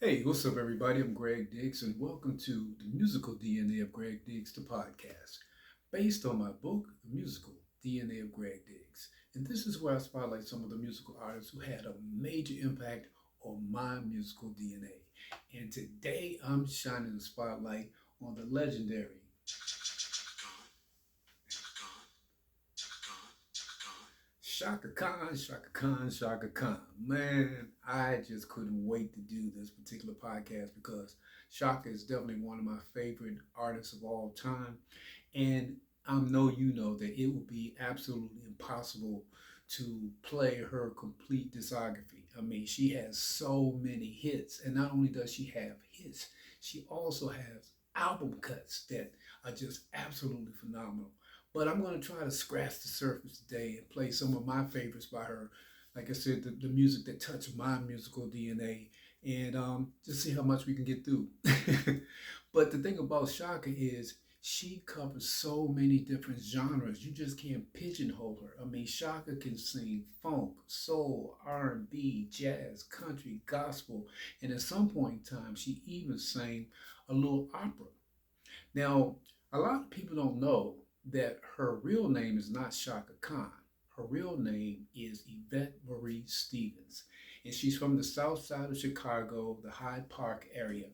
Hey, what's up, everybody? I'm Greg Diggs, and welcome to the Musical DNA of Greg Diggs, the podcast, based on my book, The Musical DNA of Greg Diggs. And this is where I spotlight some of the musical artists who had a major impact on my musical DNA. And today I'm shining the spotlight on the legendary Shaka Khan, Shaka Khan, Shaka Khan. Man, I just couldn't wait to do this particular podcast because Shaka is definitely one of my favorite artists of all time. And I know you know that it would be absolutely impossible to play her complete discography. I mean, she has so many hits. And not only does she have hits, she also has album cuts that are just absolutely phenomenal. But I'm going to try to scratch the surface today and play some of my favorites by her. Like I said, the music that touched my musical DNA, and just see how much we can get through. But the thing about Shaka is she covers so many different genres. You just can't pigeonhole her. I mean, Shaka can sing funk, soul, R&B, jazz, country, gospel, and at some point in time, she even sang a little opera. Now, a lot of people don't know that her real name is not Shaka Khan. Her real name is Yvette Marie Stevens, and she's from the south side of Chicago, the Hyde Park area.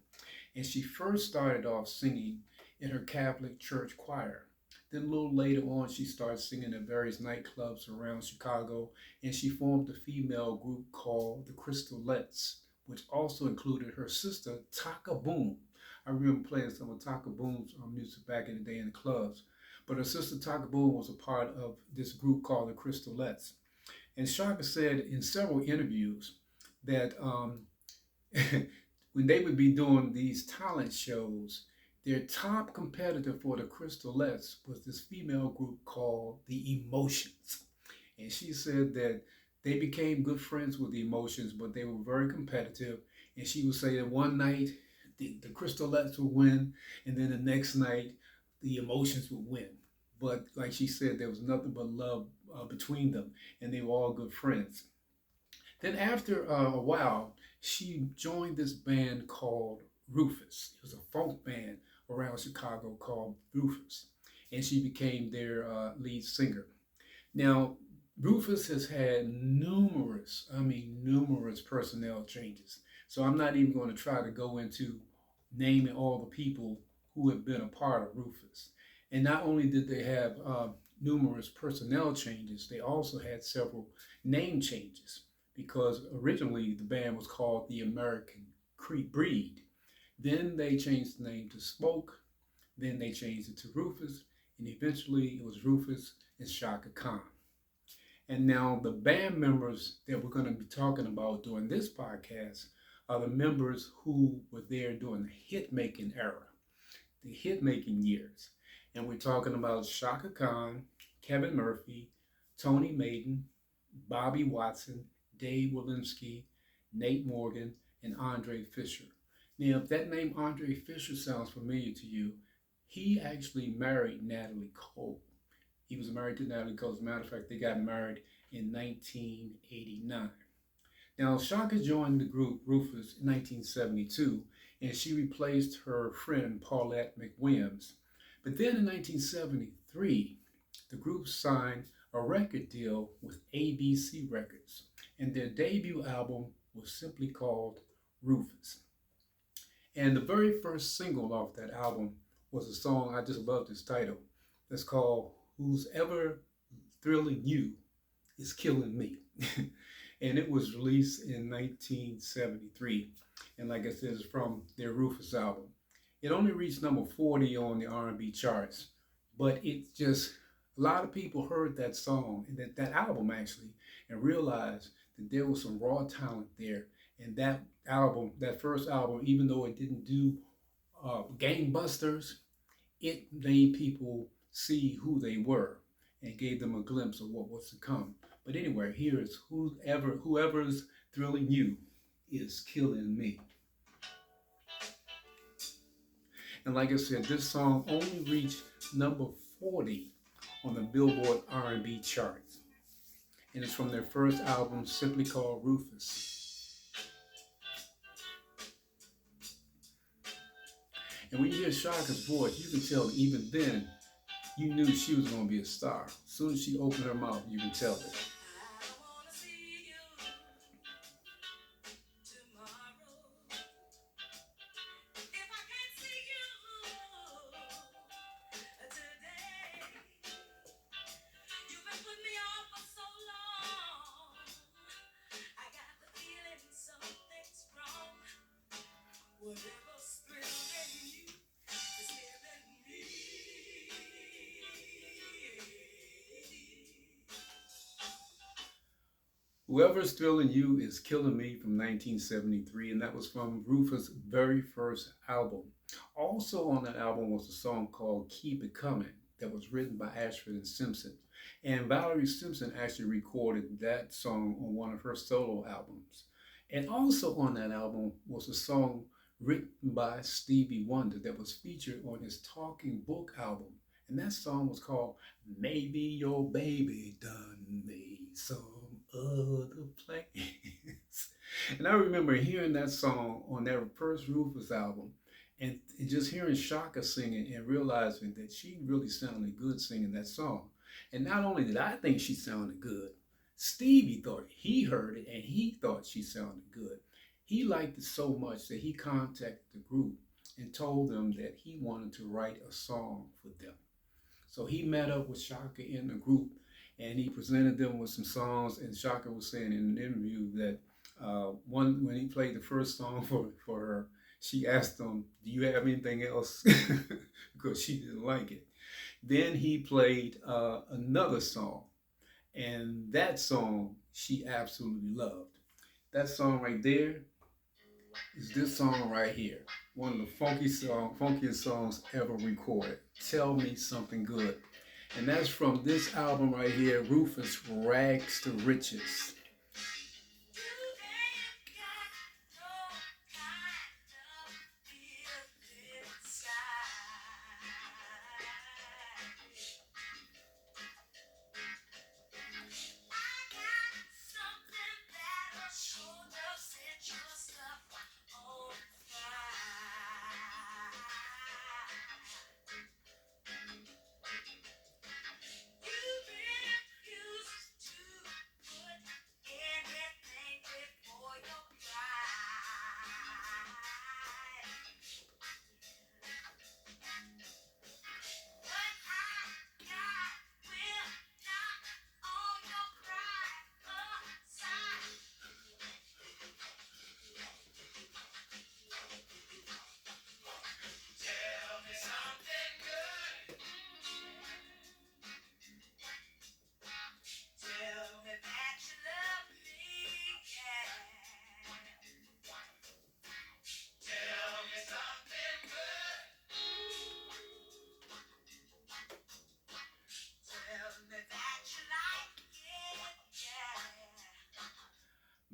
And she first started off singing in her Catholic church choir. Then a little later on, she started singing at various nightclubs around Chicago, and she formed a female group called the Crystalettes, which also included her sister, Taka Boom. I remember playing some of Taka Boom's music back in the day in the clubs. But her sister Taka Boom was a part of this group called the Crystalettes. And Shaka said in several interviews that when they would be doing these talent shows, their top competitor for the Crystalettes was this female group called the Emotions. And she said that they became good friends with the Emotions, but they were very competitive. And she would say that one night the Crystalettes would win, and then the next night the Emotions would win. But like she said, there was nothing but love between them, and they were all good friends. Then after a while, she joined this band called Rufus. It was a folk band around Chicago called Rufus, and she became their lead singer. Now, Rufus has had numerous personnel changes. So I'm not even going to try to go into naming all the people who have been a part of Rufus. And not only did they have numerous personnel changes, they also had several name changes because originally the band was called the American Breed. Then they changed the name to Smoke. Then they changed it to Rufus. And eventually it was Rufus and Shaka Khan. And now the band members that we're going to be talking about during this podcast are the members who were there during the hit making era, the hit making years. And we're talking about Shaka Khan, Kevin Murphy, Tony Maiden, Bobby Watson, Dave Walensky, Nate Morgan, and Andre Fisher. Now, if that name Andre Fisher sounds familiar to you, he actually married Natalie Cole. He was married to Natalie Cole. As a matter of fact, they got married in 1989. Now, Shaka joined the group Rufus in 1972, and she replaced her friend Paulette McWilliams. But then in 1973, the group signed a record deal with ABC Records, and their debut album was simply called Rufus. And the very first single off that album was a song, I just love this title. It's called Who's Ever Thrilling You Is Killing Me. And it was released in 1973. And like I said, it's from their Rufus album. It only reached number 40 on the R&B charts, but it just, a lot of people heard that song and that album actually, and realized that there was some raw talent there. And that album, that first album, even though it didn't do gangbusters, it made people see who they were and gave them a glimpse of what was to come. But anyway, here is whoever's thrilling you is killing me. And like I said, this song only reached number 40 on the Billboard R&B charts. And it's from their first album, simply called Rufus. And when you hear Shaka's voice, you can tell even then you knew she was going to be a star. As soon as she opened her mouth, you can tell it. Whoever's Thrilling You is Killing Me from 1973, and that was from Rufus' very first album. Also on that album was a song called Keep It Coming that was written by Ashford and Simpson. And Valerie Simpson actually recorded that song on one of her solo albums. And also on that album was a song written by Stevie Wonder that was featured on his Talking Book album. And that song was called Maybe Your Baby Done Made Some Other Plans. And I remember hearing that song on that first Rufus album and just hearing Chaka singing and realizing that she really sounded good singing that song. And not only did I think she sounded good, Stevie thought he heard it and he thought she sounded good. He liked it so much that he contacted the group and told them that he wanted to write a song for them. So he met up with Chaka in the group and he presented them with some songs. And Chaka was saying in an interview that when he played the first song for her, she asked him, "Do you have anything else?" because she didn't like it. Then he played another song, and that song she absolutely loved. That song right there is this song right here. One of the funkiest songs ever recorded. Tell Me Something Good. And that's from this album right here, Rufus Rags to Riches.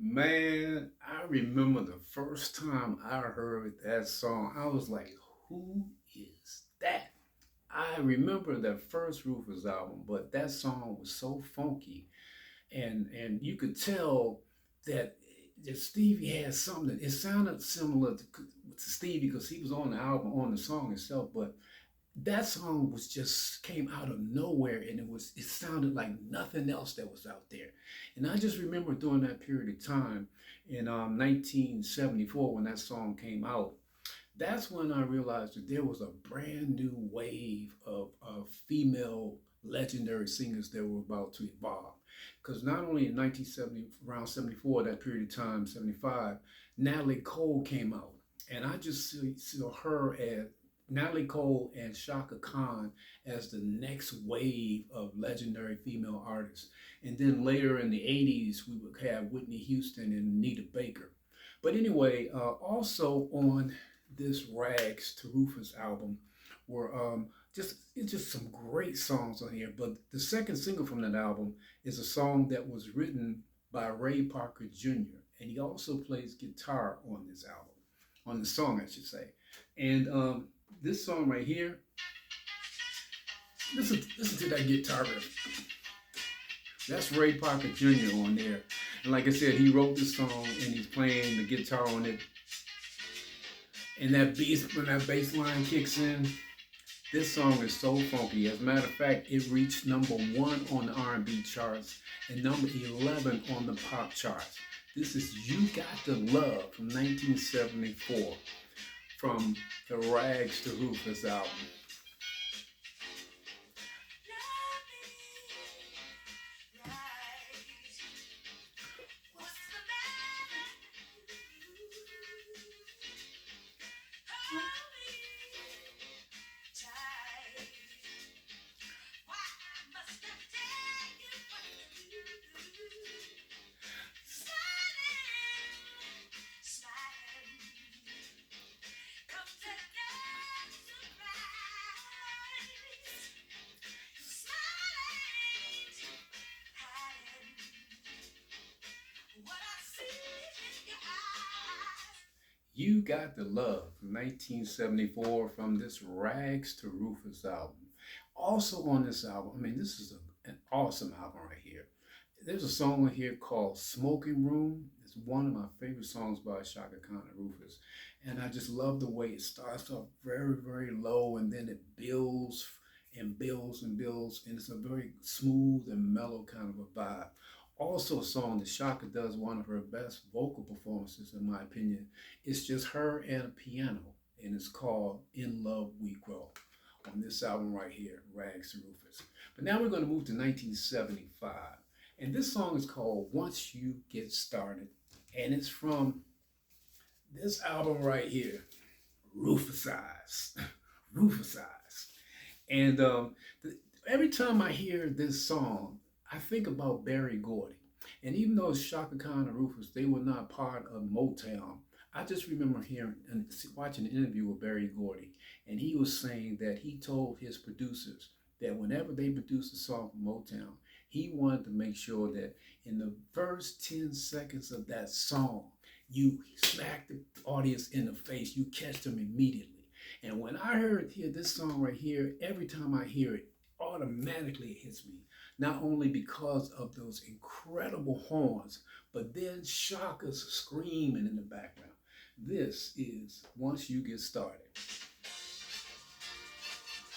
Man, I remember the first time I heard that song, I was like, who is that? I remember the first Rufus album, but that song was so funky. And you could tell that Stevie had something. It sounded similar to Stevie because he was on the album, on the song itself, but that song was just came out of nowhere and it sounded like nothing else that was out there. And I just remember during that period of time in 1974 when that song came out, that's when I realized that there was a brand new wave of female legendary singers that were about to evolve. Because not only in 1970, around 74, that period of time, 75, Natalie Cole came out. And I just saw her as Natalie Cole and Chaka Khan as the next wave of legendary female artists. And then later in the 80s, we would have Whitney Houston and Anita Baker. But anyway, also on this Rags to Rufus album were just some great songs on here. But the second single from that album is a song that was written by Ray Parker Jr. And he also plays guitar on this album, on the song, I should say. And this song right here, listen to that guitar riff. That's Ray Parker Jr. on there. And like I said, he wrote this song and he's playing the guitar on it. And that beat, when that bass line kicks in, this song is so funky. As a matter of fact, it reached number 1 on the R&B charts and number 11 on the pop charts. This is "You Got the Love" from 1974 from the Rags to Rufus album. "You Got the Love" from 1974 from this Rags to Rufus album. Also on this album, I mean, this is an awesome album right here. There's a song here called "Smoking Room." It's one of my favorite songs by CHAKA Khan and Rufus. And I just love the way it starts off very, very low and then it builds and builds and builds. And it's a very smooth and mellow kind of a vibe. Also, a song that CHAKA does one of her best vocal performances, in my opinion. It's just her and a piano, and it's called "In Love We Grow" on this album right here, Rags to Rufus. But now we're going to move to 1975. And this song is called "Once You Get Started." And it's from this album right here, Rufus Eyes. Rufus Eyes. And every time I hear this song, I think about Berry Gordy. And even though CHAKA Khan and Rufus, they were not part of Motown, I just remember hearing and watching an interview with Berry Gordy. And he was saying that he told his producers that whenever they produced a song from Motown, he wanted to make sure that in the first 10 seconds of that song, you smack the audience in the face, you catch them immediately. And when I hear this song right here, every time I hear it, automatically it hits me. Not only because of those incredible horns, but then CHAKA's screaming in the background. This is "Once You Get Started."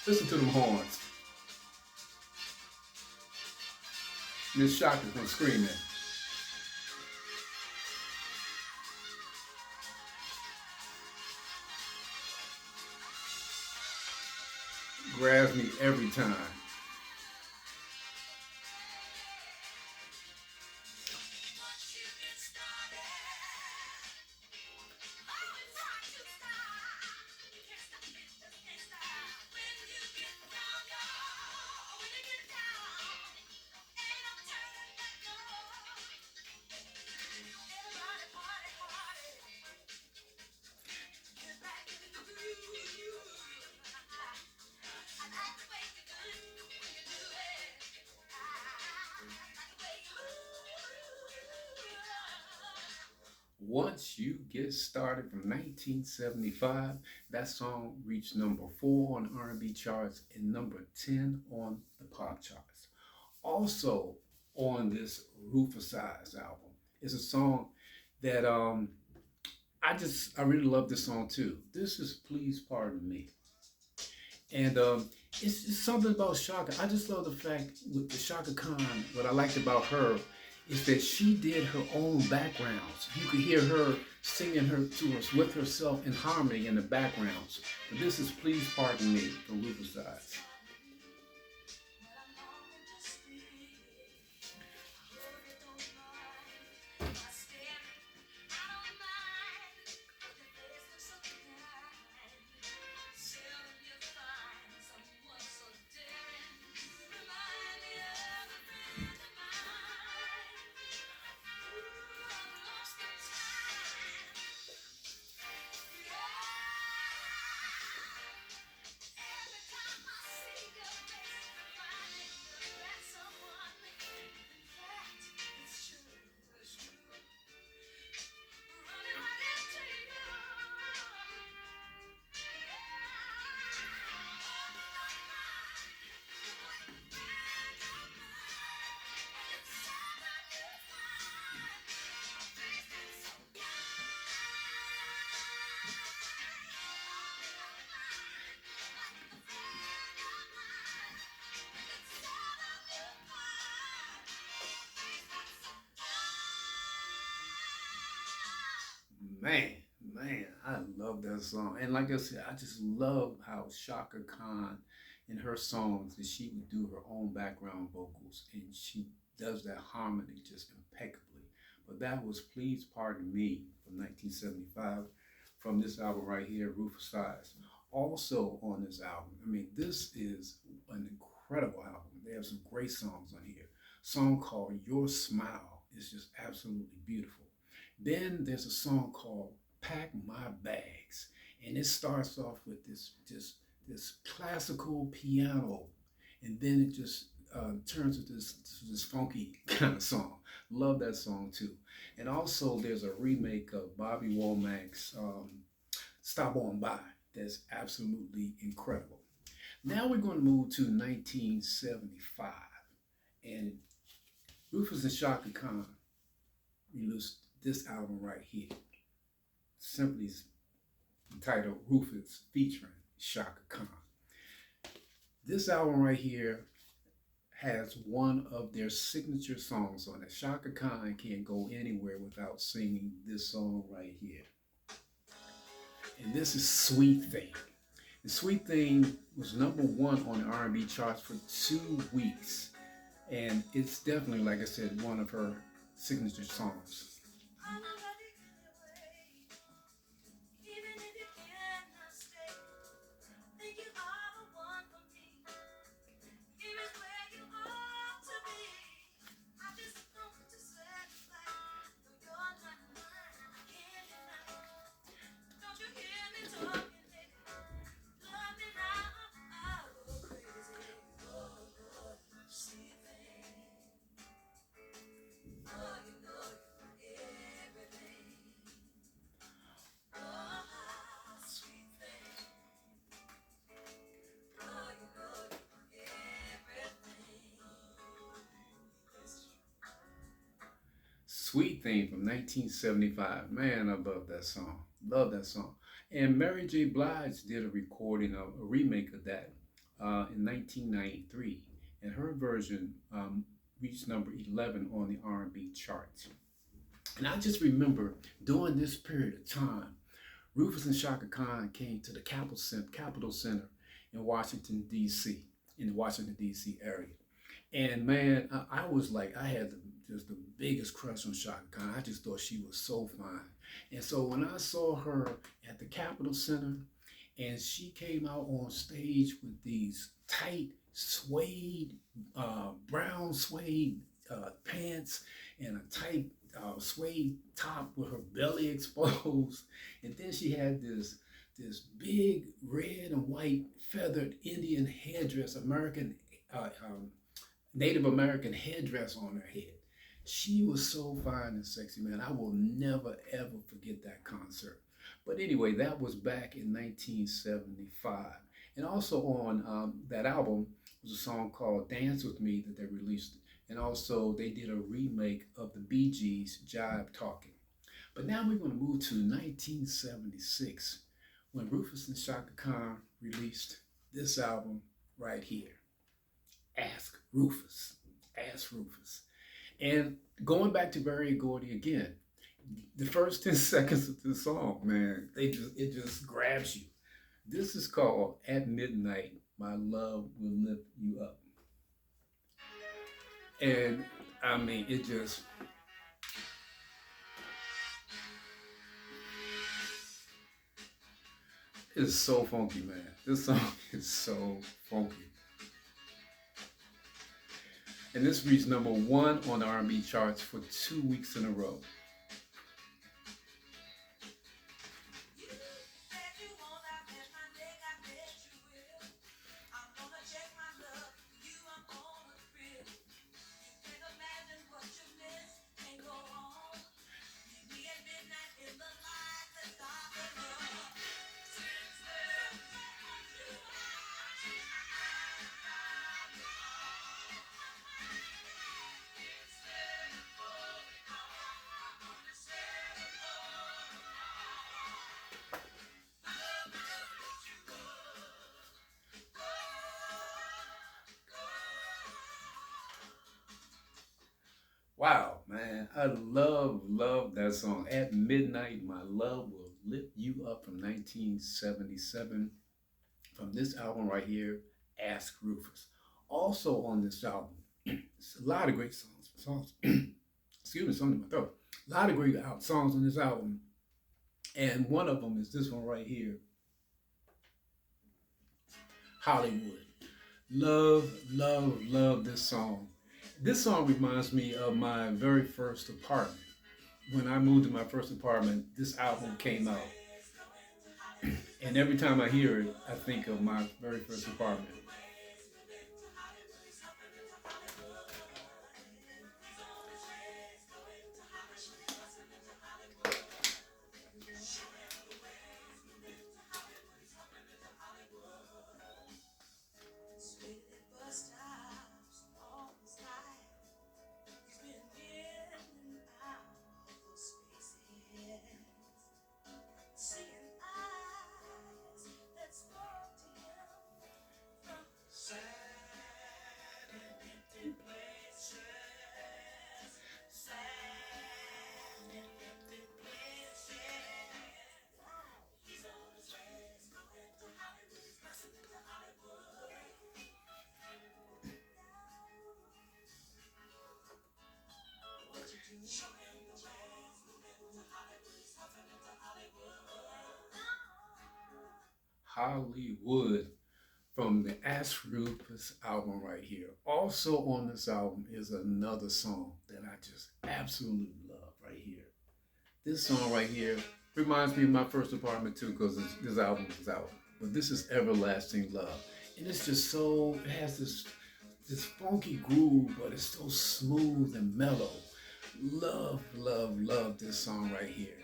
Listen to them horns. Miss CHAKA's been screaming. Grabs me every time. "Once You Get Started" from 1975. That song reached number 4 on R&B charts and number 10 on the pop charts. Also on this Rufus Eyes album is a song that I really love this song too. This is "Please Pardon Me." And it's just something about CHAKA. I just love the fact with the CHAKA Khan, what I liked about her is that she did her own backgrounds. You could hear her singing her to us with herself in harmony in the backgrounds. But this is "Please Pardon Me" from Rufus Eyes. Man, man, I love that song. And like I said, I just love how Shaka Khan in her songs that she would do her own background vocals and she does that harmony just impeccably. But that was Please Pardon Me from 1975 from this album right here, Rufus Size. Also on this album, I mean, this is an incredible album. They have some great songs on here. A song called Your Smile is just absolutely beautiful. Then there's a song called Pack My Bags. And it starts off with this classical piano. And then it just turns into this funky kind of song. Love that song too. And also there's a remake of Bobby Womack's Stop On By. That's absolutely incredible. Now we're going to move to 1975. And Rufus and Shaka Khan released this album right here, simply entitled Rufus featuring Shaka Khan. This album right here has one of their signature songs on it. Shaka Khan can't go anywhere without singing this song right here. And this is Sweet Thing. The Sweet Thing was #1 on the R&B charts for 2 weeks. And it's definitely, like I said, one of her signature songs. Sweet Thing from 1975. Man, I love that song. Love that song. And Mary J. Blige did a recording of a remake of that in 1993, and her version reached #11 on the R&B charts. And I just remember during this period of time, Rufus and Shaka Khan came to the Capitol Center in Washington, D.C., in the Washington, D.C. area. And man, I was like, I had just the biggest crush on Shaka Khan. I just thought she was so fine. And so when I saw her at the Capitol Center and she came out on stage with these tight suede, brown suede pants and a tight suede top with her belly exposed. And then she had this big red and white feathered Indian headdress, Native American headdress on her head. She was so fine and sexy, man. I will never ever forget that concert. But anyway, that was back in 1975. And also on that album was a song called Dance With Me that they released. And also they did a remake of the Bee Gees' Jive Talking. But now we're going to move to 1976 when Rufus and Shaka Khan released this album right here. Ask Rufus. Ask Rufus. And going back to Barry Gordy again, the first 10 seconds of the song, man, it just grabs you. This is called At Midnight, My Love Will Lift You Up. And I mean, it just, it's so funky, man. This song is so funky. And this reached #1 on the R&B charts for 2 weeks in a row. Wow, man. Man, I love that song. At Midnight, My Love Will Lift You Up from 1977. From this album right here, Ask Rufus. Also on this album, it's a lot of great songs. Excuse me, something in my throat. A lot of great songs on this album. And one of them is this one right here, Hollywood. Love this song. This song reminds me of my very first apartment. When I moved to my first apartment, this album came out. And every time I hear it, I think of my very first apartment. Hollywood from the Ask Rufus album right here. Also on this album is another song that I just absolutely love right here. This song right here reminds me of my first apartment too because this album was out. But this is Everlasting Love. And it's just so, it has this funky groove, but it's so smooth and mellow. Love this song right here.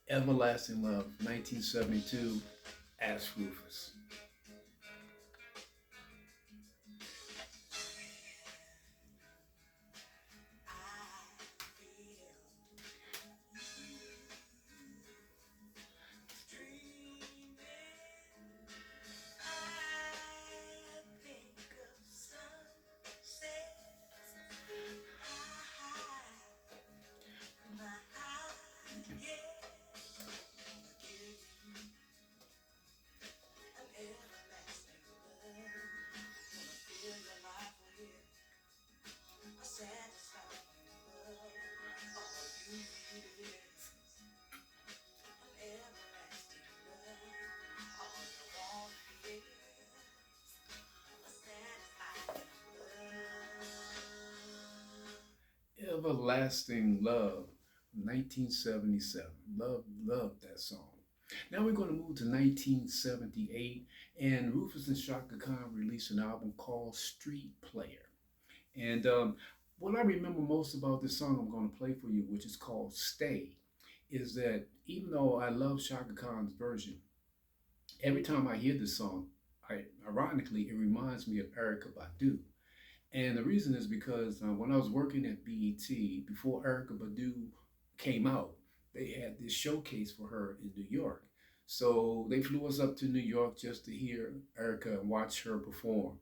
Everlasting Love, 1972, Ask Rufus. Everlasting Love, 1977. Love that song. Now we're going to move to 1978, and Rufus and Shaka Khan released an album called Street Player. And what I remember most about this song I'm going to play for you, which is called Stay, is that even though I love Shaka Khan's version, every time I hear this song, ironically, it reminds me of Erykah Badu. And the reason is because when I was working at BET, before Erykah Badu came out, they had this showcase for her in New York. So they flew us up to New York just to hear Erykah and watch her perform.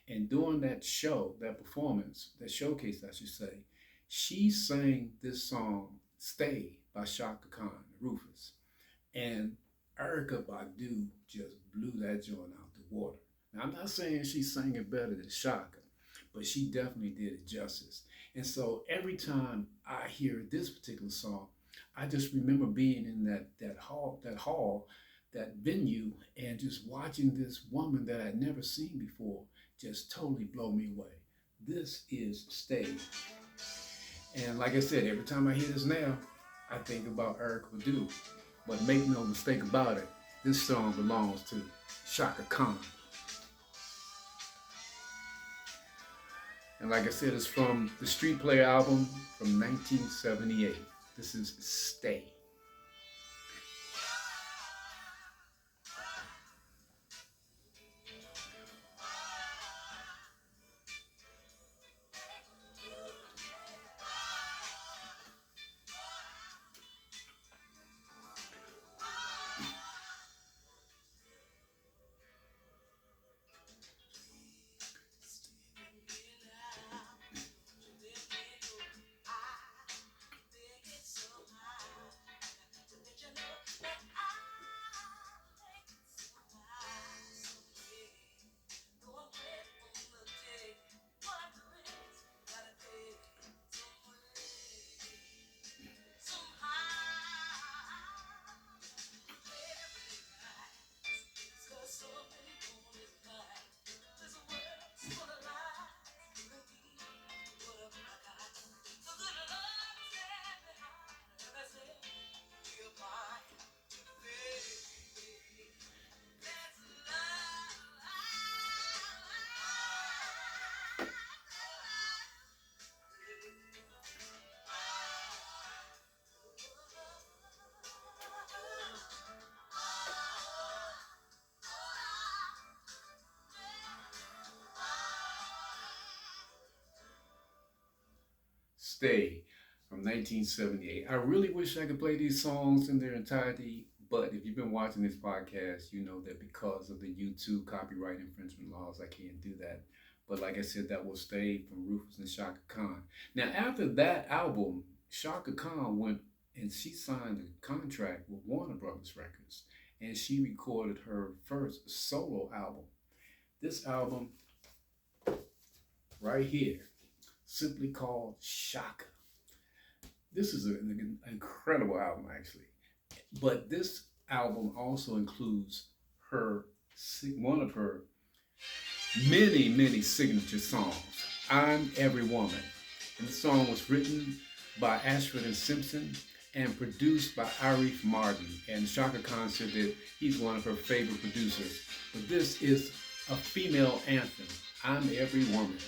And during that show, that performance, that showcase, I should say, she sang this song, Stay by Shaka Khan, Rufus. And Erykah Badu just blew that joint out the water. Now, I'm not saying she sang it better than Shaka, but she definitely did it justice. And so every time I hear this particular song, I just remember being in that venue, and just watching this woman that I'd never seen before just totally blow me away. This is Stay. And like I said, every time I hear this now, I think about Erykah Badu. But make no mistake about it, this song belongs to Shaka Khan. And like I said, it's from the Street Player album from 1978. This is Stay. Stay from 1978. I really wish I could play these songs in their entirety, but if you've been watching this podcast, you know that because of the YouTube copyright infringement laws, I can't do that. But like I said, that will Stay from Rufus and Shaka Khan. Now, after that album, Shaka Khan went and she signed a contract with Warner Brothers Records, and she recorded her first solo album. This album right here, simply called Shaka. This is an incredible album, actually. But this album also includes her one of her many signature songs, "I'm Every Woman." And the song was written by Ashford and Simpson and produced by Arif Martin. And Shaka Khan said that he's one of her favorite producers. But this is a female anthem, "I'm Every Woman."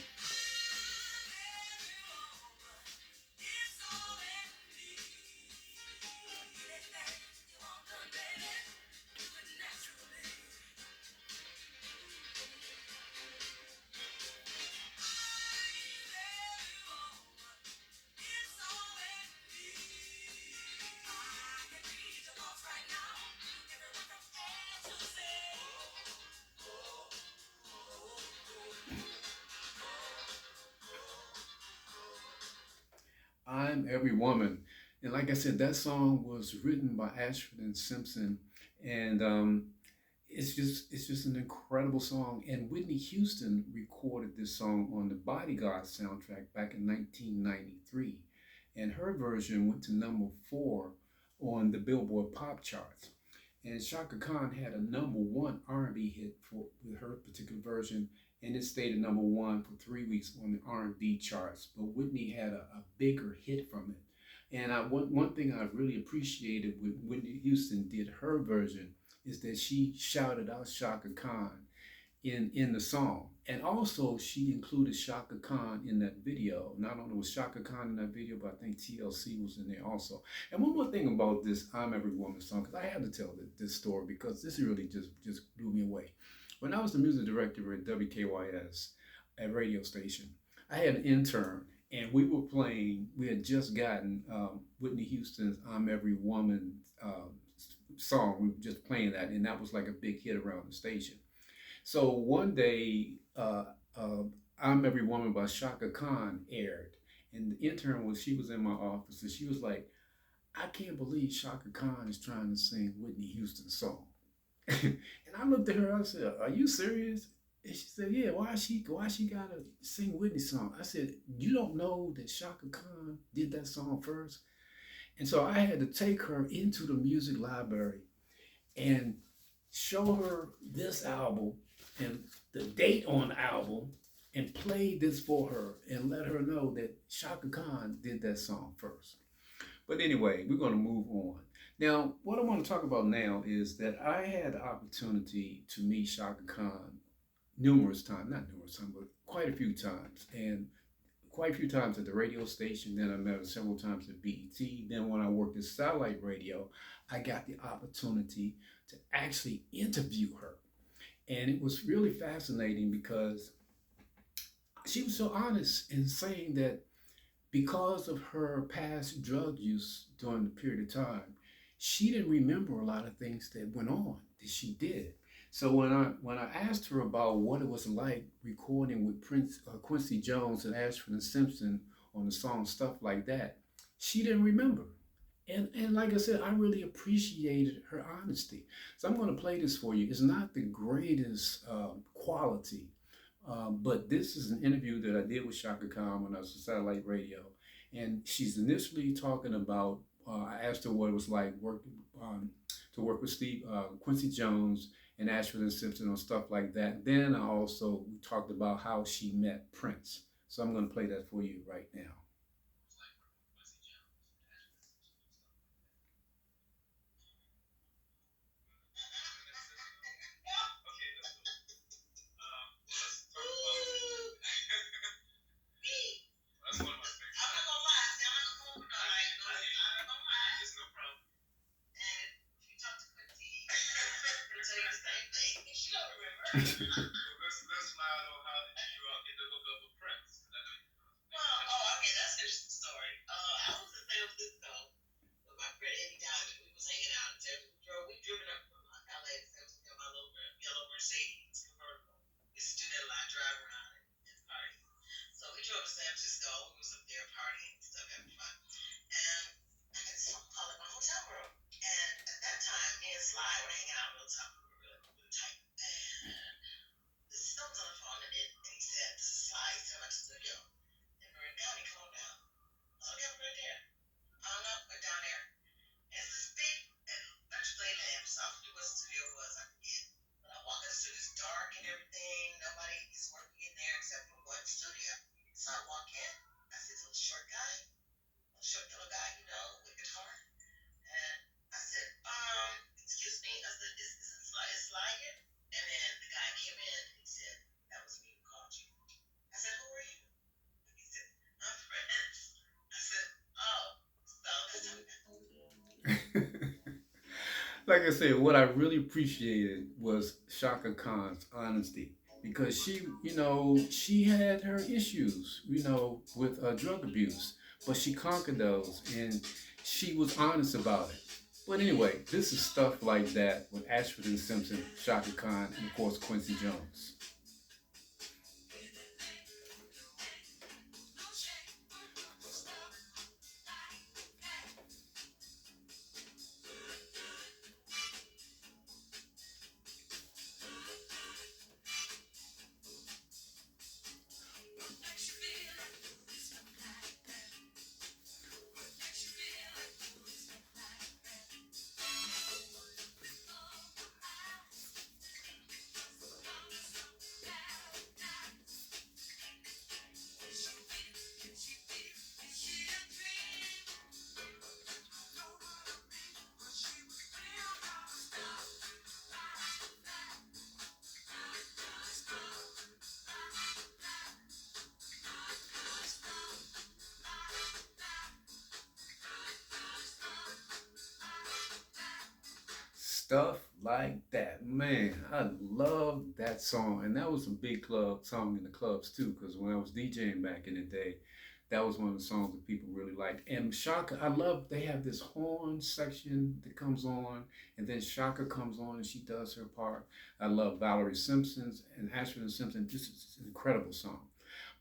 "I'm Every Woman." And like I said, that song was written by Ashford and Simpson. And it's just an incredible song. And Whitney Houston recorded this song on the Bodyguard soundtrack back in 1993. And her version went to number 4 on the Billboard pop charts. And Shaka Khan had a number 1 R&B hit with her particular version, and it stayed at number 1 for 3 weeks on the R&B charts. But Whitney had a bigger hit from it. And one thing I really appreciated when Whitney Houston did her version is that she shouted out Shaka Khan in the song. And also she included Shaka Khan in that video. Not only was Shaka Khan in that video, but I think TLC was in there also. And one more thing about this "I'm Every Woman" song, because I had to tell this story because this really just blew me away. When I was the music director at WKYS, a radio station, I had an intern, and we had just gotten Whitney Houston's "I'm Every Woman" song. We were just playing that, and that was like a big hit around the station. So one day, "I'm Every Woman" by Shaka Khan aired. And the intern she was in my office, and she was like, "I can't believe Shaka Khan is trying to sing Whitney Houston's song." And I looked at her, I said, "Are you serious?" And she said, "Yeah, why she gotta sing Whitney's song?" I said, "You don't know that Shaka Khan did that song first?" And so I had to take her into the music library and show her this album and the date on the album and play this for her and let her know that Shaka Khan did that song first. But anyway, we're going to move on. Now, what I want to talk about now is that I had the opportunity to meet Shaka Khan numerous times, not numerous times, but quite a few times. And quite a few times at the radio station. Then I met her several times at BET. Then when I worked at satellite radio, I got the opportunity to actually interview her. And it was really fascinating because she was so honest in saying that because of her past drug use during the period of time, she didn't remember a lot of things that went on that she did. So when I asked her about what it was like recording with Quincy Jones and Ashford and Simpson on the song Stuff Like That, she didn't remember. And like I said, I really appreciated her honesty. So I'm going to play this for you. It's not the greatest quality, but this is an interview that I did with Shaka Khan when I was on satellite radio. And she's initially talking about, I asked her what it was like to work with Quincy Jones and Ashford and Simpson on Stuff Like That. Then I also talked about how she met Prince. So I'm going to play that for you right now. Like I said, what I really appreciated was Shaka Khan's honesty because she had her issues, with drug abuse, but she conquered those and she was honest about it. But anyway, this is stuff like that with Ashford and Simpson, Shaka Khan, and of course Quincy Jones. Stuff like that. Man, I love that song. And that was a big club song in the clubs too, because when I was DJing back in the day, that was one of the songs that people really liked. And Shaka, I love they have this horn section that comes on, and then Shaka comes on and she does her part. I love Valerie Simpson's and Ashford and Simpson. This is an incredible song.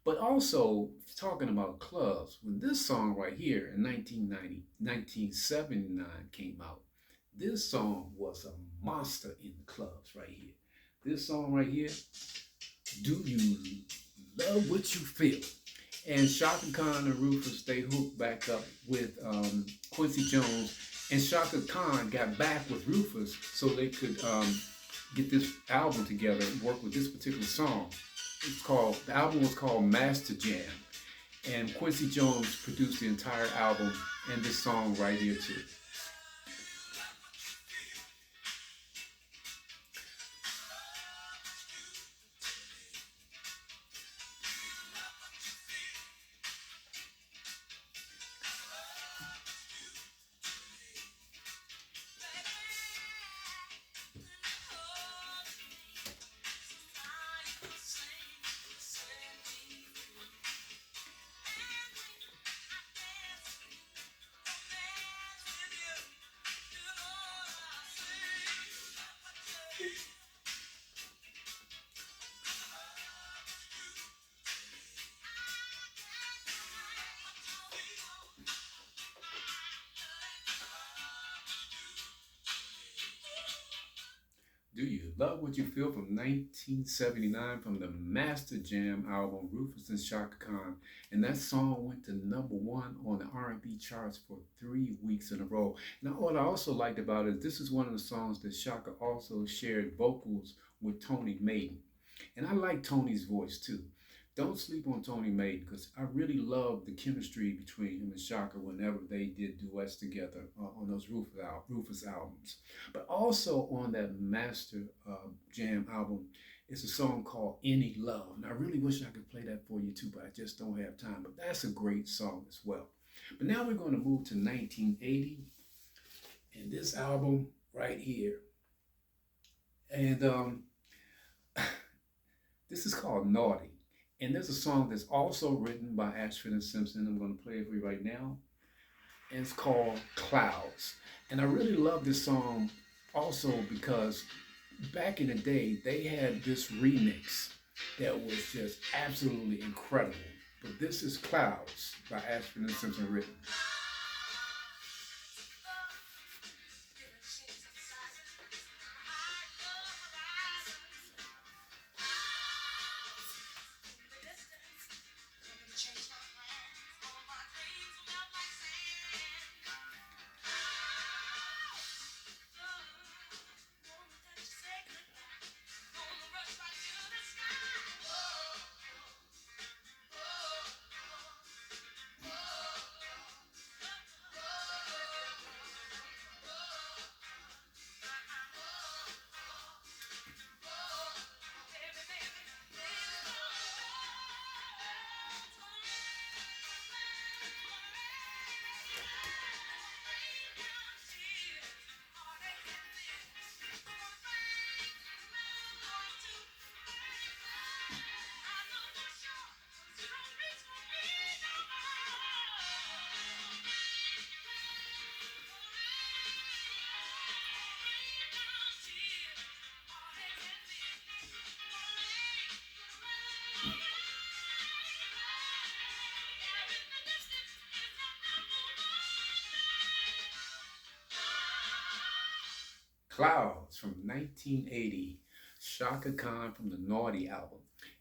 But also, talking about clubs, when this song right here in 1990, 1979 came out, this song was a monster in the clubs right here. This song right here, Do You Love What You Feel? And Shaka Khan and Rufus, they hooked back up with Quincy Jones. And Shaka Khan got back with Rufus so they could get this album together and work with this particular song. The album was called Master Jam. And Quincy Jones produced the entire album and this song right here too. Do You Love What You Feel from 1979 from the Master Jam album, Rufus and Shaka Khan. And that song went to number one on the R&B charts for 3 weeks in a row. Now, what I also liked about it is this is one of the songs that Shaka also shared vocals with Tony Maiden. And I like Tony's voice too. Don't sleep on Tony Maiden because I really love the chemistry between him and Shaka whenever they did duets together on those Rufus albums. But also on that Master Jam album is a song called Any Love. And I really wish I could play that for you too, but I just don't have time. But that's a great song as well. But now we're going to move to 1980 and this album right here. And this is called Naughty. And there's a song that's also written by Ashford and Simpson. I'm going to play it for you right now. And it's called Clouds. And I really love this song also because back in the day, they had this remix that was just absolutely incredible. But this is Clouds by Ashford and Simpson written. Clouds from 1980, Shaka Khan from the Naughty album.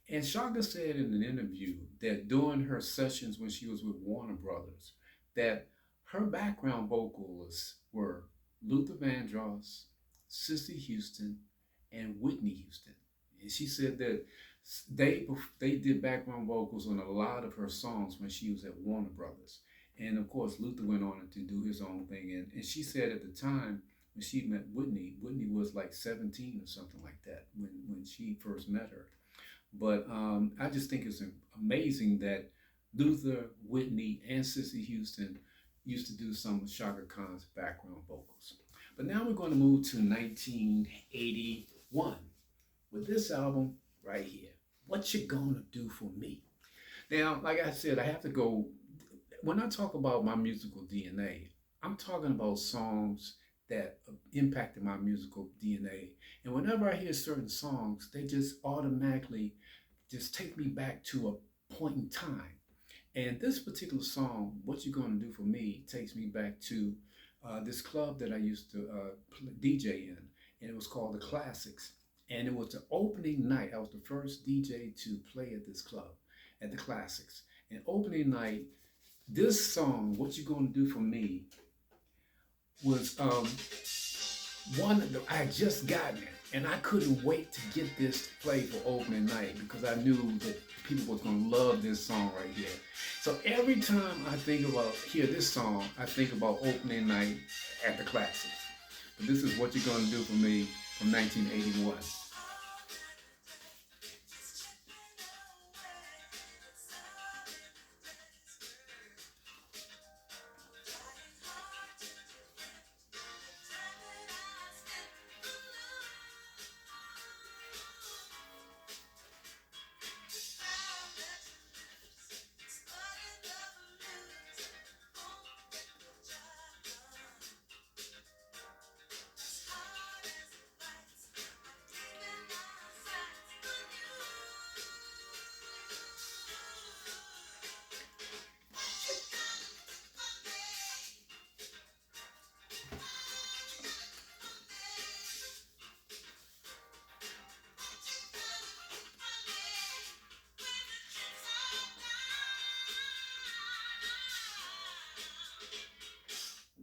And Shaka said in an interview that during her sessions when she was with Warner Brothers, that her background vocalists were Luther Vandross, Sissy Houston, and Whitney Houston. And she said that they did background vocals on a lot of her songs when she was at Warner Brothers. And of course, Luther went on to do his own thing. And she said at the time when she met Whitney, Whitney was like 17 or something like that when she first met her. But I just think it's amazing that Luther, Whitney, and Sissy Houston used to do some of Shaka Khan's background vocals. But now we're going to move to 1981 with this album right here. What You Gonna Do For Me? Now, like I said, I have to go. When I talk about my musical DNA, I'm talking about songs that impacted my musical DNA. And whenever I hear certain songs, they just automatically just take me back to a point in time. And this particular song, What You Gonna Do For Me, takes me back to this club that I used to DJ in, and it was called The Classics. And it was the opening night. I was the first DJ to play at this club, at The Classics. And opening night, this song, What You Gonna Do For Me, was one that I had just gotten it, and I couldn't wait to get this to play for opening night because I knew that people was gonna love this song right here. So every time I hear this song, I think about opening night at the Classics. But this is What You're Gonna Do For Me from 1981.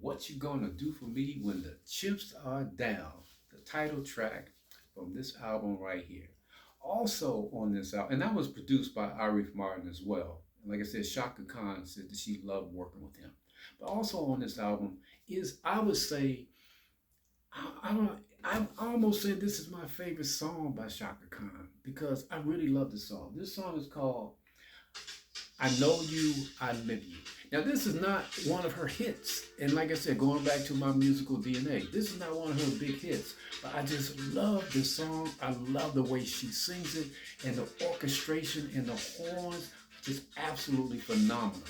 What You Gonna Do For Me When the Chips Are Down, the title track from this album right here. Also on this album, and that was produced by Arif Martin as well. And like I said, Shaka Khan said that she loved working with him. But also on this album is, I would say, I don't. I almost say this is my favorite song by Shaka Khan because I really love this song. This song is called I Know You, I Live You. Now, this is not one of her hits. And like I said, going back to my musical DNA, this is not one of her big hits. But I just love this song. I love the way she sings it. And the orchestration and the horns, just absolutely phenomenal.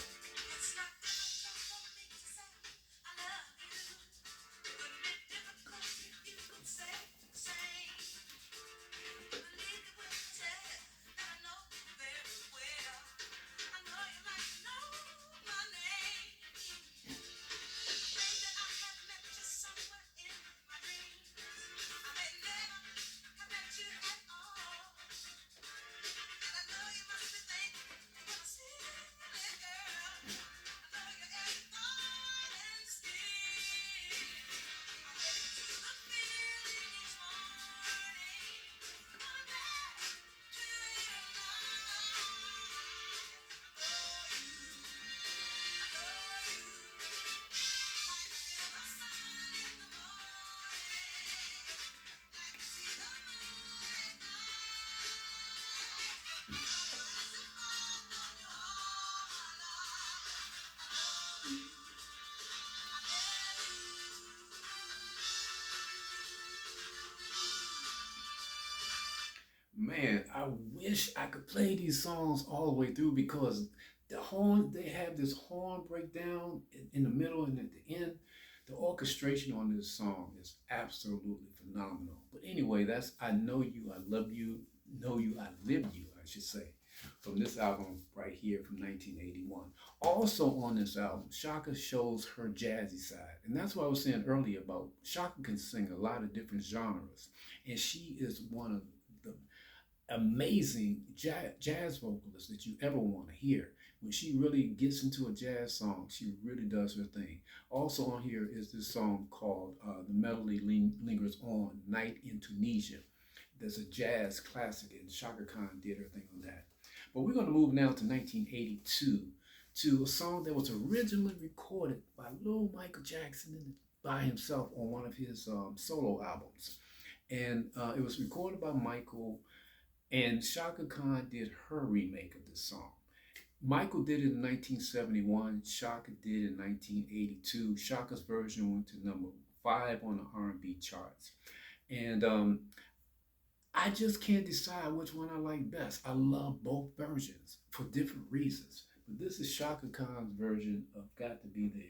Man, I wish I could play these songs all the way through because the horn, they have this horn breakdown in the middle and at the end. The orchestration on this song is absolutely phenomenal. But anyway, that's I Know You, I Love You, Know You, I Live You, I should say. from this album right here from 1981. Also on this album, Shaka shows her jazzy side. And that's what I was saying earlier about Shaka can sing a lot of different genres. And she is one of the amazing jazz vocalist that you ever want to hear. When she really gets into a jazz song, she really does her thing. Also on here is this song called The Melody Lingers On, Night in Tunisia. There's a jazz classic, and Shaka Khan did her thing on that. But we're going to move now to 1982 to a song that was originally recorded by little Michael Jackson by himself on one of his solo albums. And it was recorded by Michael, and Shaka Khan did her remake of this song. Michael did it in 1971. Shaka did it in 1982. Shaka's version went to number 5 on the R&B charts. And I just can't decide which one I like best. I love both versions for different reasons. But this is Shaka Khan's version of Got to Be There.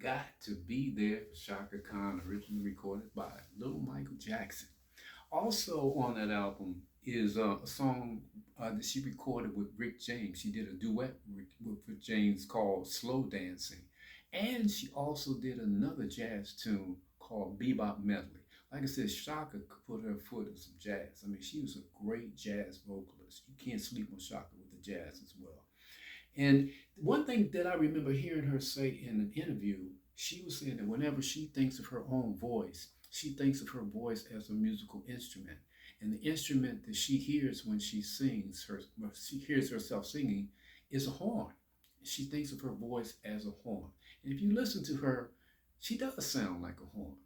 Got to Be There for Shaka Khan, originally recorded by little Michael Jackson. Also on that album is a song that she recorded with Rick James. She did a duet with Rick James called Slow Dancing. And she also did another jazz tune called Bebop Medley. Like I said, Shaka could put her foot in some jazz. I mean, she was a great jazz vocalist. You can't sleep on Shaka with the jazz as well. And one thing that I remember hearing her say in an interview, she was saying that whenever she thinks of her own voice, she thinks of her voice as a musical instrument. And the instrument that she hears when she sings, she hears herself singing, is a horn. She thinks of her voice as a horn. And if you listen to her, she does sound like a horn.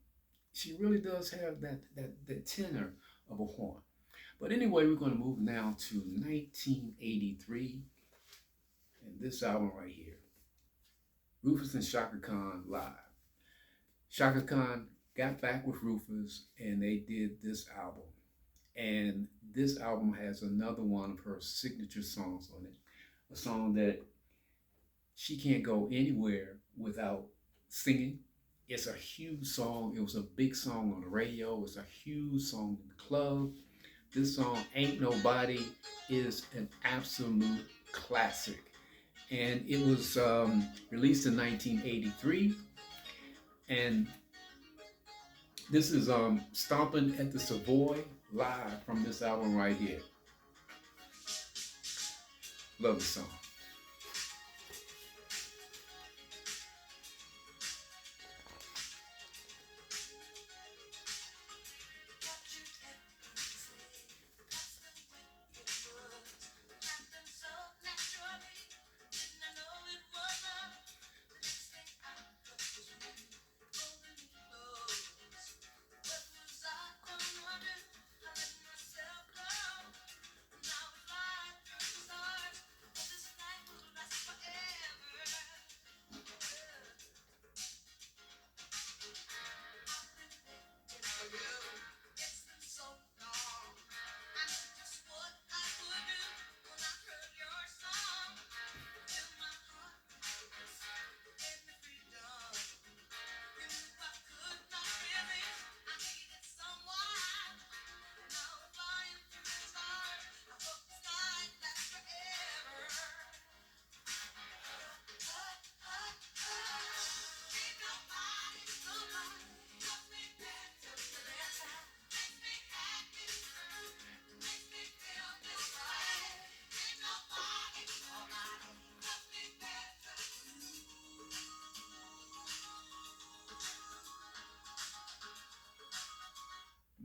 She really does have that tenor of a horn. But anyway, we're going to move now to 1983 and this album right here, Rufus and Shaka Khan live. Shaka Khan got back with Rufus and they did this album. And this album has another one of her signature songs on it, a song that she can't go anywhere without singing. It's a huge song. It was a big song on the radio. It's a huge song in the club. This song, Ain't Nobody, is an absolute classic. And it was released in 1983. And this is Stomping at the Savoy live from this album right here. Love the song.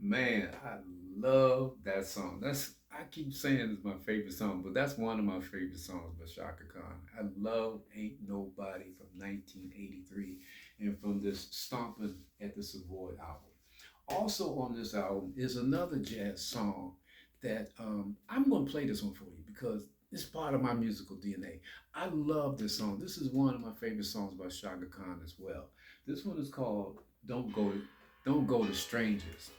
Man, I love that song. That's I keep saying it's my favorite song, but that's one of my favorite songs by Shaka Khan. I love Ain't Nobody from 1983 and from this Stompin' at the Savoy album. Also on this album is another jazz song that I'm going to play this one for you because it's part of my musical DNA. I love this song. This is one of my favorite songs by Shaka Khan as well. This one is called Don't Go to Strangers.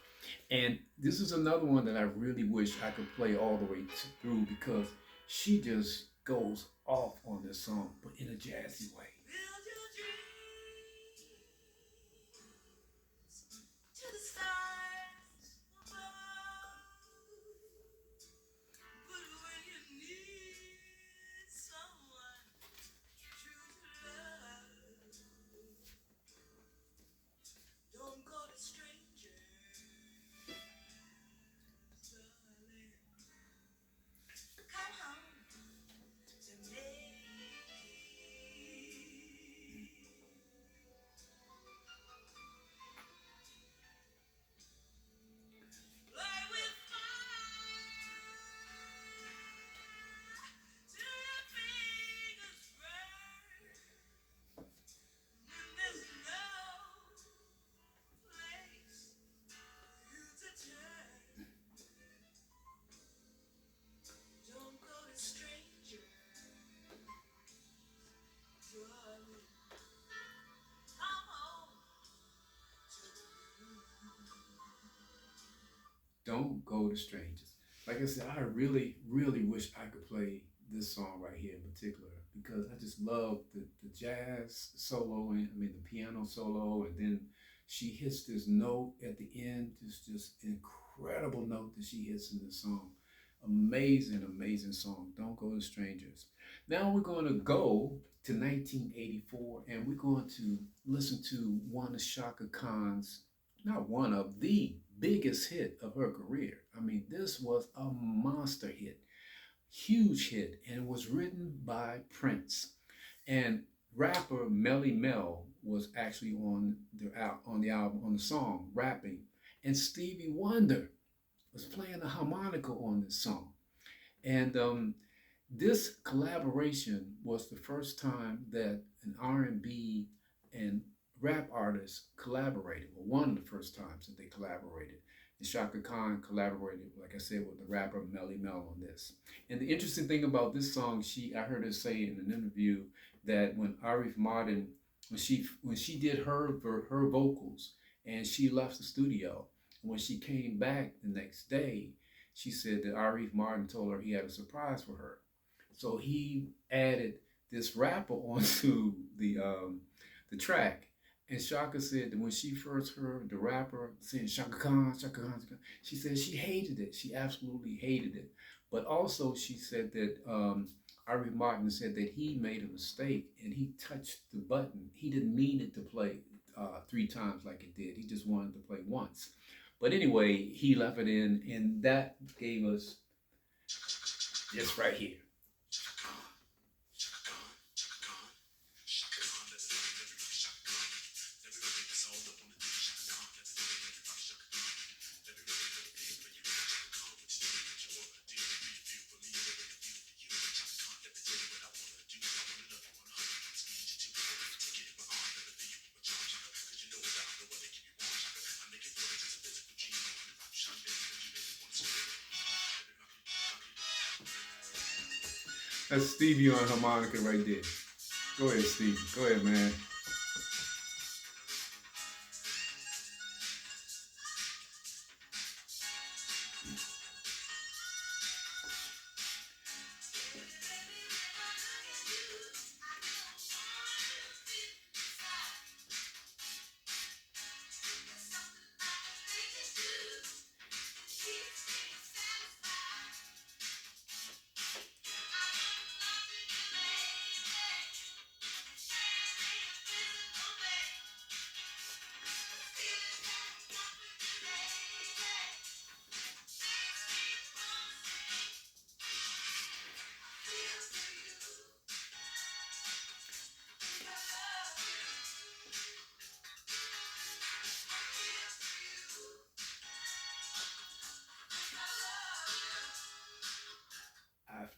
And this is another one that I really wish I could play all the way through because she just goes off on this song, but in a jazzy way. Don't Go to Strangers. Like I said, I really, really wish I could play this song right here in particular because I just love the jazz solo and I mean the piano solo, and then she hits this note at the end, this just incredible note that she hits in this song. Amazing, amazing song. Don't Go to Strangers. Now we're going to go to 1984 and we're going to listen to one of Shaka Khan's, not one of the biggest hit of her career. I mean, this was a monster hit, huge hit, and it was written by Prince. And rapper Melly Mel was actually on the album on the song rapping, and Stevie Wonder was playing the harmonica on this song. And this collaboration was the first time that an R&B and rap artist collaborated. Well, one of the first times that they collaborated. And Shaka Khan collaborated, like I said, with the rapper Melly Mel on this. And the interesting thing about this song, I heard her say in an interview that when Arif Mardin, when she did her vocals and she left the studio, when she came back the next day, she said that Arif Mardin told her he had a surprise for her. So he added this rapper onto the track. And Shaka said that when she first heard the rapper saying Shaka Khan, Shaka Khan, Shaka Khan, she said she hated it. She absolutely hated it. But also she said that Arif Martin said that he made a mistake and he touched the button. He didn't mean it to play three times like it did. He just wanted to play once. But anyway, he left it in, and that gave us this right here. That's Stevie on harmonica right there. Go ahead, Stevie. Go ahead, man.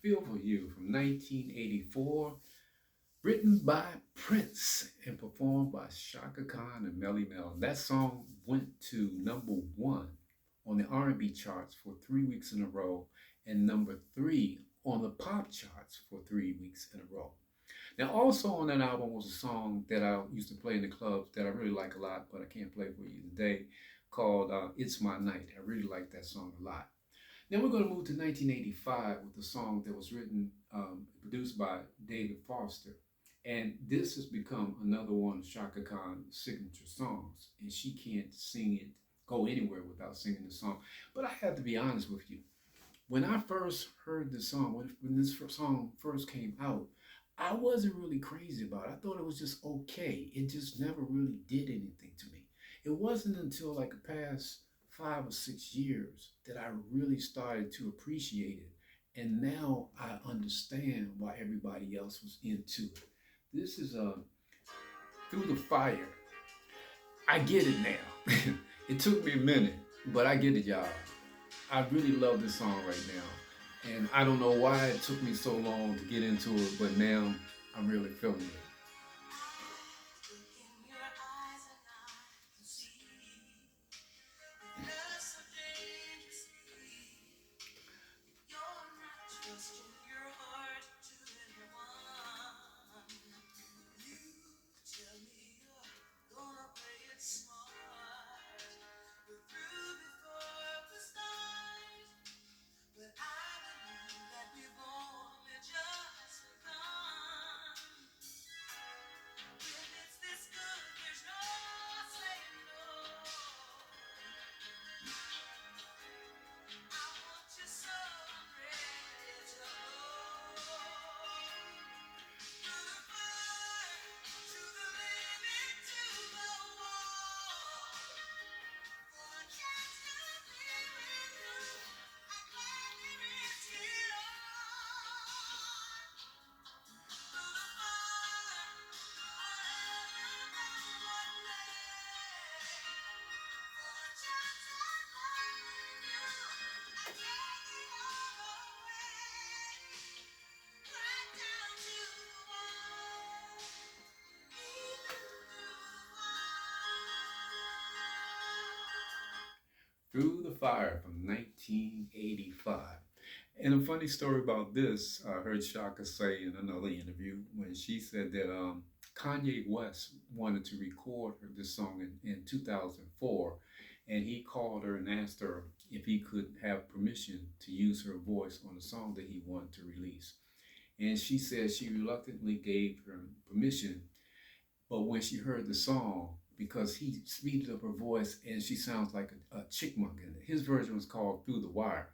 Feel for You from 1984, written by Prince and performed by Shaka Khan and Melly Mel. That song went to number 1 on the R&B charts for 3 weeks in a row and number 3 on the pop charts for 3 weeks in a row. Now, also on that album was a song that I used to play in the clubs that I really like a lot, but I can't play for you today, called It's My Night. I really like that song a lot. Now we're going to move to 1985 with a song that was written, produced by David Foster. And this has become another one of Shaka Khan's signature songs. And she can't sing it, go anywhere without singing the song. But I have to be honest with you. When I first heard the song, when this song first came out, I wasn't really crazy about it. I thought it was just okay. It just never really did anything to me. It wasn't until like the past 5 or 6 years that I really started to appreciate it. And now I understand why everybody else was into it. This is Through the Fire. I get it now. It took me a minute, but I get it, y'all. I really love this song right now. And I don't know why it took me so long to get into it, but now I'm really feeling it. Through the Fire from 1985. And a funny story about this, I heard Shaka say in another interview when she said that Kanye West wanted to record her this song in 2004, and he called her and asked her if he could have permission to use her voice on a song that he wanted to release. And she said she reluctantly gave her permission, but when she heard the song, because he speeded up her voice and she sounds like a chickmunk in it. His version was called Through the Wire.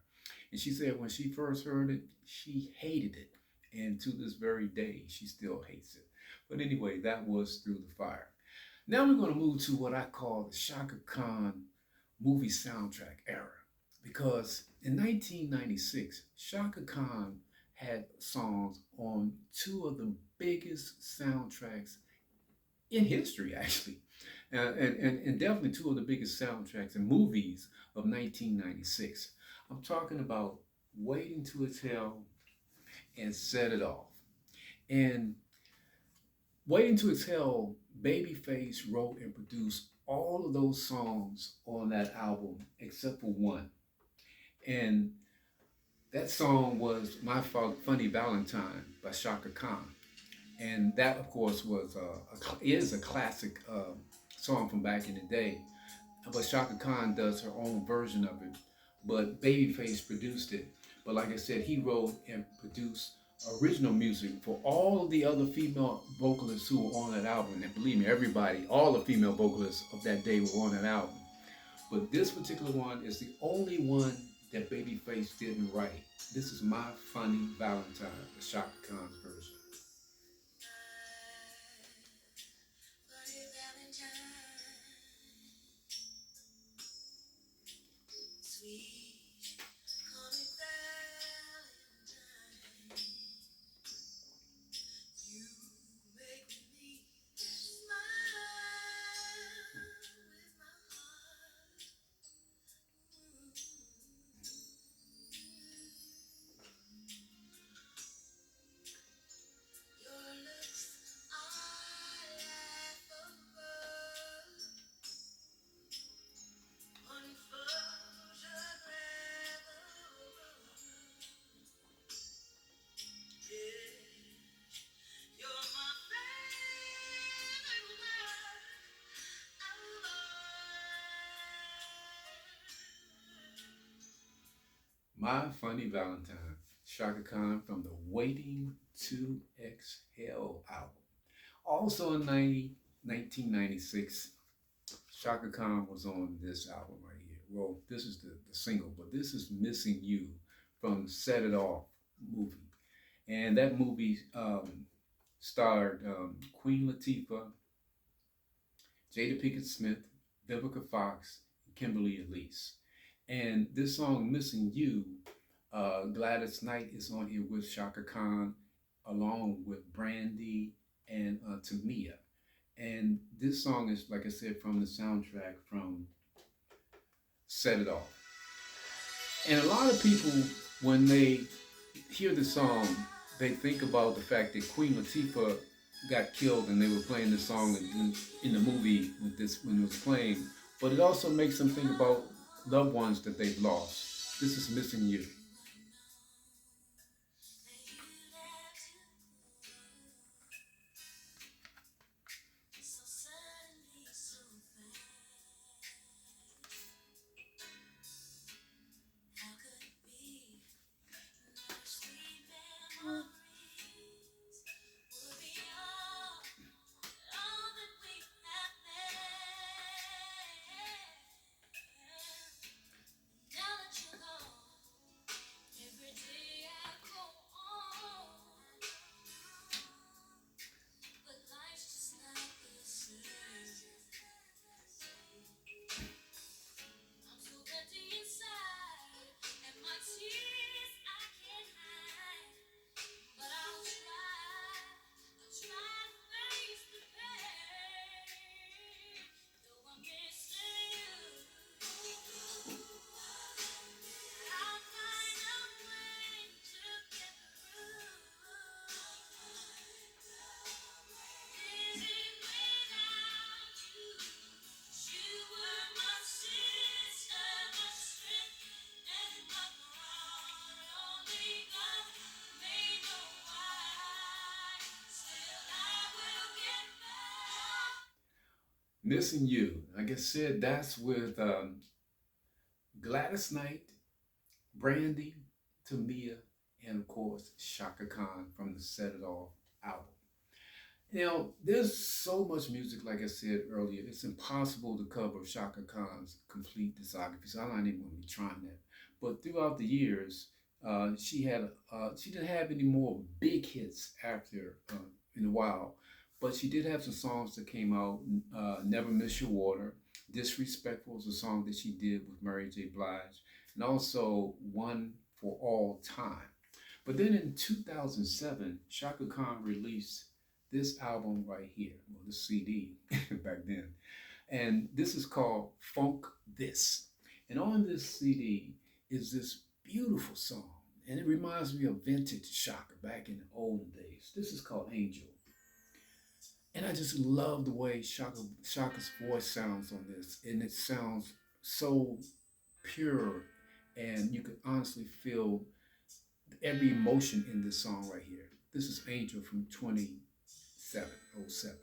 And she said when she first heard it, she hated it. And to this very day, she still hates it. But anyway, that was Through the Fire. Now we're going to move to what I call the Shaka Khan movie soundtrack era. Because in 1996, Shaka Khan had songs on two of the biggest soundtracks in history, actually, and definitely two of the biggest soundtracks and movies of 1996. I'm talking about Waiting to Exhale and Set It Off. And Waiting to Exhale, Babyface wrote and produced all of those songs on that album except for one. And that song was My Funny Valentine by Shaka Khan. And that, of course, is a classic song from back in the day. But Shaka Khan does her own version of it. But Babyface produced it. But like I said, he wrote and produced original music for all of the other female vocalists who were on that album. And believe me, everybody, all the female vocalists of that day were on that album. But this particular one is the only one that Babyface didn't write. This is My Funny Valentine, the Shaka Khan's version. My Funny Valentine, Shaka Khan from the Waiting to Exhale album. Also in 1996, Shaka Khan was on this album right here. Well, this is the single, but this is Missing You from Set It Off movie. And that movie starred Queen Latifah, Jada Pinkett Smith, Vivica Fox, and Kimberly Elise. And this song, Missing You, Gladys Knight is on here with Shaka Khan, along with Brandy and Tamia. And this song is, like I said, from the soundtrack from Set It Off. And a lot of people, when they hear the song, they think about the fact that Queen Latifah got killed and they were playing the song in the movie with this when it was playing. But it also makes them think about loved ones that they've lost. This is Missing You. Missing You. Like I said, that's with Gladys Knight, Brandy, Tamia, and of course Shaka Khan from the Set It Off album. Now, there's so much music, like I said earlier, it's impossible to cover Shaka Khan's complete discography, so I'm not even going to be trying that. But throughout the years, she didn't have any more big hits after in a while, but she did have some songs that came out. Never Miss Your Water, Disrespectful is a song that she did with Mary J. Blige, and also One for All Time. But then in 2007, Shaka Khan released this album right here, well, this CD back then. And this is called Funk This. And on this CD is this beautiful song. And it reminds me of vintage Shaka back in the olden days. This is called Angel. And I just love the way Shaka's voice sounds on this. And it sounds so pure. And you can honestly feel every emotion in this song right here. This is Angel from 2707.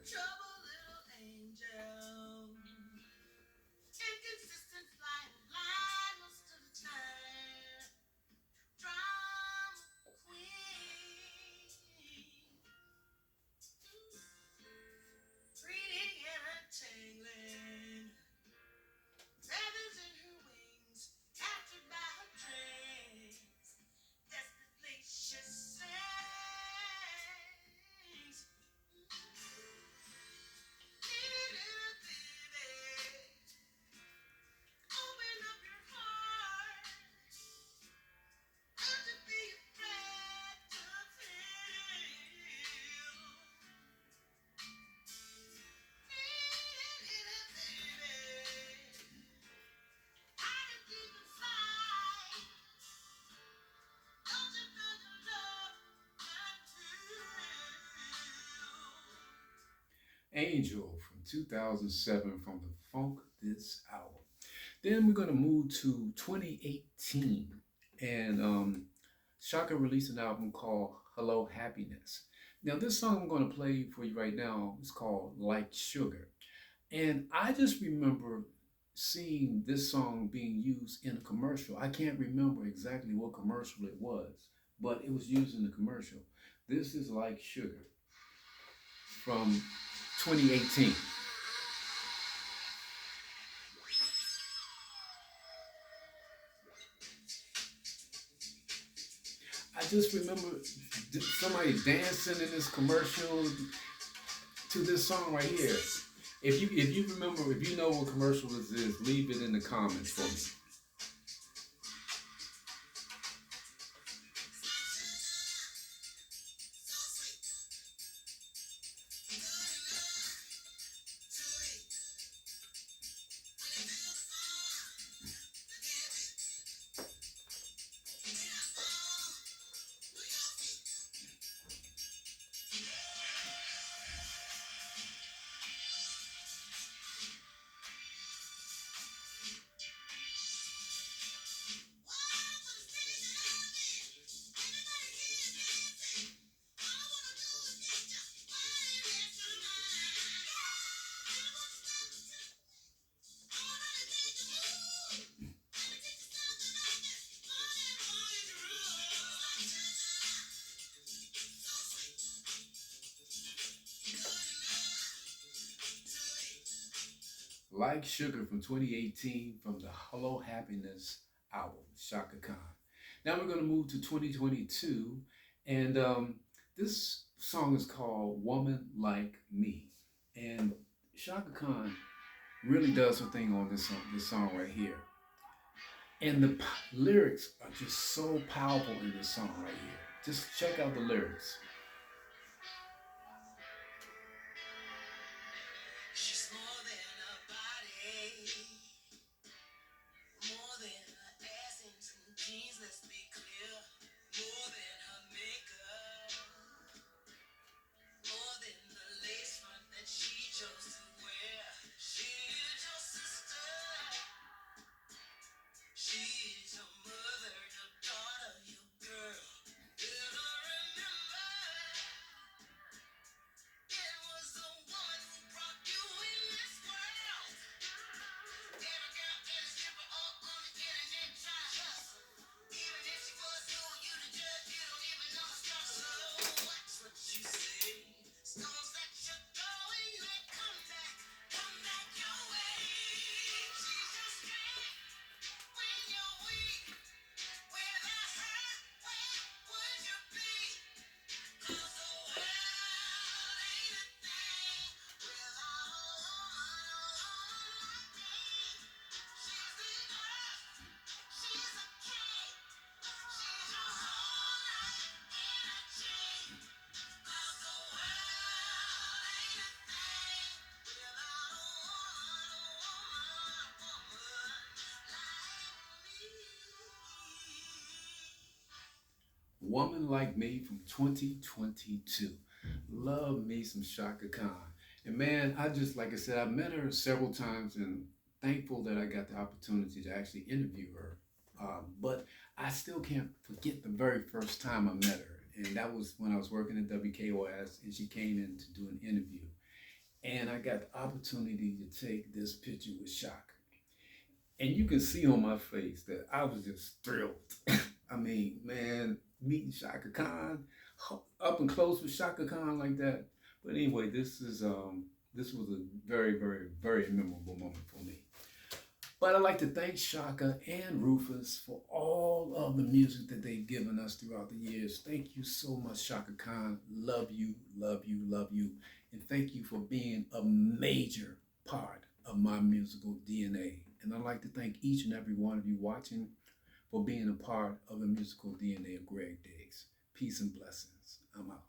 Angel from 2007 from the Funk This album. Then we're going to move to 2018 and Shaka released an album called Hello Happiness. Now, this song I'm going to play for you right now is called Like Sugar. And I just remember seeing this song being used in a commercial. I can't remember exactly what commercial it was, but it was used in the commercial. This is Like Sugar from 2018. I just remember somebody dancing in this commercial to this song right here. If you remember, if you know what commercial this is, leave it in the comments for me. Like Sugar from 2018 from the Hello Happiness album, Shaka Khan. Now we're going to move to 2022, and this song is called Woman Like Me. And Shaka Khan really does her thing on this song right here. And the lyrics are just so powerful in this song right here. Just check out the lyrics. She's more than a body, more than her ass and some jeans, let's be clear. More than her makeup, more than the lace front that she chose to wear. She's your sister, she's your mother, your daughter, your girl. Better remember, it was the woman who brought you in this world. Every girl in the stripper all on the internet trying to hustle. Even if she was who you to judge, you don't even know the struggle. So watch what you say. Stones that you're throwing may come back your way. She's your strength when you're weak. Without her, where would you be? 'Cause the world ain't a thing without a woman like me. She's the earth, she's a king, she's your whole life energy. 'Cause the world ain't a thing without a woman like me from 2022. Love me some Shaka Khan. And man, I just, like I said, I met her several times and thankful that I got the opportunity to actually interview her. But I still can't forget the very first time I met her. And that was when I was working at WKOS and she came in to do an interview. And I got the opportunity to take this picture with Shaka. And you can see on my face that I was just thrilled. I mean, man, meeting Shaka Khan, up and close with Shaka Khan like that. But anyway, this was a very, very, very memorable moment for me. But I'd like to thank Shaka and Rufus for all of the music that they've given us throughout the years. Thank you so much, Shaka Khan. Love you, love you, love you. And thank you for being a major part of my musical DNA. And I'd like to thank each and every one of you watching for being a part of the musical DNA of Gregg Diggs. Peace and blessings. I'm out.